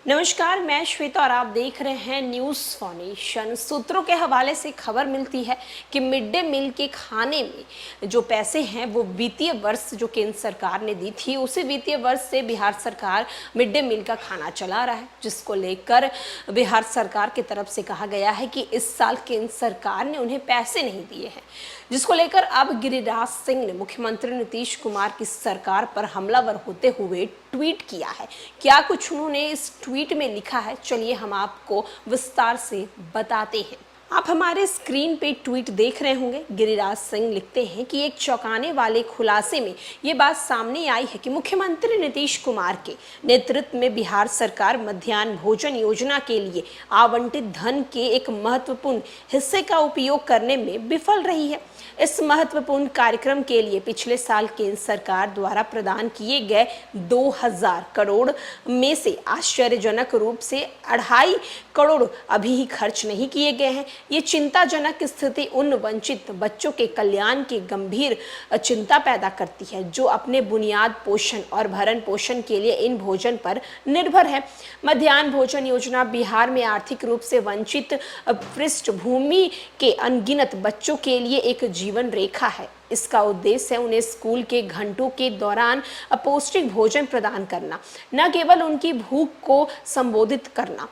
नमस्कार, मैं श्वेता और आप देख रहे हैं न्यूज़ फाउंडेशन। सूत्रों के हवाले से खबर मिलती है कि मिड डे मील के खाने में जो पैसे हैं वो वित्तीय वर्ष जो केंद्र सरकार ने दी थी, उसी वित्तीय वर्ष से बिहार सरकार मिड डे मील का खाना चला रहा है, जिसको लेकर बिहार सरकार की तरफ से कहा गया है कि इस साल केंद्र सरकार ने उन्हें पैसे नहीं दिए हैं, जिसको लेकर अब गिरिराज सिंह ने मुख्यमंत्री नीतीश कुमार की सरकार पर हमलावर होते हुए ट्वीट किया है। क्या कुछ उन्होंने इस ट्वीट में लिखा है, चलिए हम आपको विस्तार से बताते हैं। आप हमारे स्क्रीन पे ट्वीट देख रहे होंगे। गिरिराज सिंह लिखते हैं कि एक चौंकाने वाले खुलासे में ये बात सामने आई है कि मुख्यमंत्री नीतीश कुमार के नेतृत्व में बिहार सरकार मध्याह्न भोजन योजना के लिए आवंटित धन के एक महत्वपूर्ण हिस्से का उपयोग करने में विफल रही है। इस महत्वपूर्ण कार्यक्रम के लिए पिछले साल केंद्र सरकार द्वारा प्रदान किए गए 2000 करोड़ में से आश्चर्यजनक रूप से 2.5 करोड़ अभी ही खर्च नहीं किए गए हैं। ये चिंताजनक स्थिति उन वंचित बच्चों के कल्याण की गंभीर चिंता पैदा करती है जो अपने बुनियाद पोषण और भरण पोषण के लिए इन भोजन पर निर्भर है। मध्याह्न भोजन योजना बिहार में आर्थिक रूप से वंचित पृष्ठभूमि के अनगिनत बच्चों के लिए एक जीवन रेखा है। इसका उद्देश्य है उन्हें स्कूल के घंटों के दौरान अपौष्टिक भोजन प्रदान करना, न केवल उनकी भूख को संबोधित करना,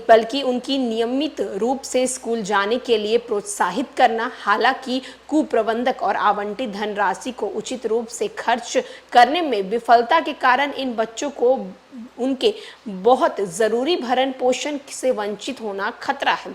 बल्कि उनकी नियमित रूप से स्कूल जाने के लिए प्रोत्साहित करना। हालांकि कुप्रबंधक और आवंटित धनराशि को उचित रूप से खर्च करने में विफलता के कारण इन बच्चों को उनके बहुत जरूरी भरण पोषण से वंचित होना खतरा है।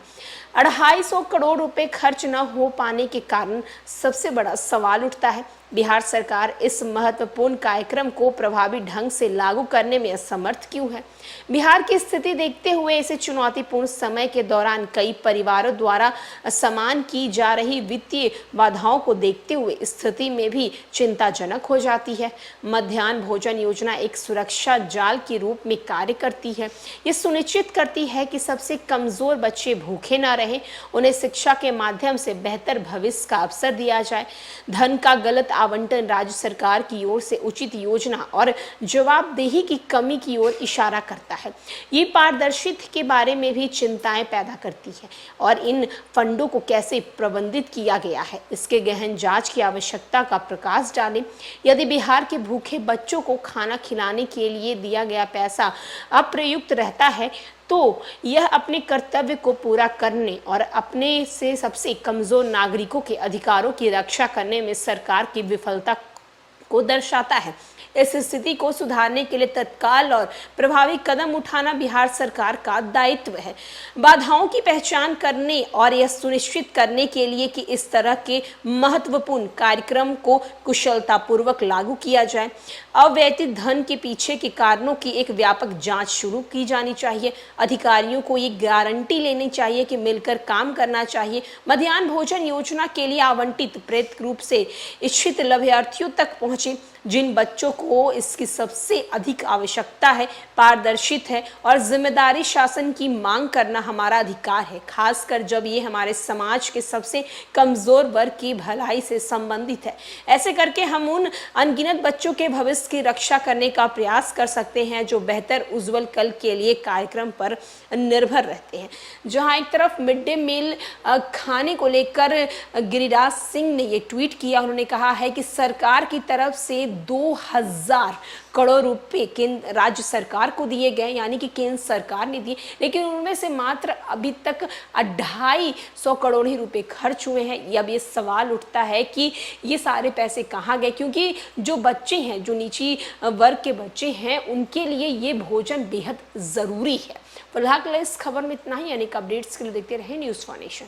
250 करोड़ रुपए खर्च न हो पाने के कारण सबसे बड़ा सवाल उठता है, बिहार सरकार इस महत्वपूर्ण कार्यक्रम को प्रभावी ढंग से लागू करने में असमर्थ क्यों है। बिहार की स्थिति देखते हुए इसे चुनौतीपूर्ण समय के दौरान कई परिवारों द्वारा सामना की जा रही वित्तीय बाधाओं को देखते हुए स्थिति में भी चिंताजनक हो जाती है। मध्याह्न भोजन योजना एक सुरक्षा जाल के रूप में कार्य करती है। ये सुनिश्चित करती है कि सबसे कमजोर बच्चे भूखे ना रहें, उन्हें शिक्षा के माध्यम से बेहतर भविष्य का अवसर दिया जाए। धन का गलत आवंटन राज्य सरकार की ओर से उचित योजना और जवाबदेही की कमी की ओर इशारा करता है। ये पारदर्शिता के बारे में भी चिंताएं पैदा करती है और इन फंडों को कैसे प्रबंधित किया गया है इसके गहन जांच की आवश्यकता का प्रकाश डालें। यदि बिहार के भूखे बच्चों को खाना खिलाने के लिए दिया गया पैसा अप्रयुक्त रहता है तो यह अपने कर्तव्य को पूरा करने और अपने से सबसे कमजोर नागरिकों के अधिकारों की रक्षा करने में सरकार की विफलता को दर्शाता है। इस स्थिति को सुधारने के लिए तत्काल और प्रभावी कदम उठाना बिहार सरकार का दायित्व है। बाधाओं की पहचान करने और यह सुनिश्चित करने के लिए कि इस तरह के महत्वपूर्ण कार्यक्रम को कुशलतापूर्वक लागू किया जाए। अव्ययित धन के पीछे के कारणों की एक व्यापक जांच शुरू की जानी चाहिए। अधिकारियों को ये गारंटी लेनी चाहिए कि मिलकर काम करना चाहिए। मध्याह्न भोजन योजना के लिए आवंटित प्रत्येक रूप से इच्छित लाभार्थियों तक पहुंचे जिन बच्चों को इसकी सबसे अधिक आवश्यकता है। पारदर्शित है और जिम्मेदारी शासन की मांग करना हमारा अधिकार है, खासकर जब ये हमारे समाज के सबसे कमजोर वर्ग की भलाई से संबंधित है। ऐसे करके हम उन अनगिनत बच्चों के भविष्य की रक्षा करने का प्रयास कर सकते हैं जो बेहतर उज्जवल कल के लिए कार्यक्रम पर निर्भर रहते हैं। जहां एक तरफ मिड डे मील खाने को लेकर गिरिराज सिंह ने ये ट्वीट किया। उन्होंने कहा है कि सरकार की तरफ से 2000 करोड़ रुपए केंद्र राज्य सरकार को दिए गए, यानी कि केंद्र सरकार ने दिए, लेकिन उनमें से मात्र अभी तक 250 करोड़ ही रुपए खर्च हुए हैं। अब ये सवाल उठता है कि ये सारे पैसे कहाँ गए, क्योंकि जो बच्चे हैं, जो नीची वर्ग के बच्चे हैं, उनके लिए ये भोजन बेहद ज़रूरी है। फिलहाल इस खबर में इतना ही। अनेक अपडेट्स के लिए देखते रहें न्यूज़ फाउंडेशन।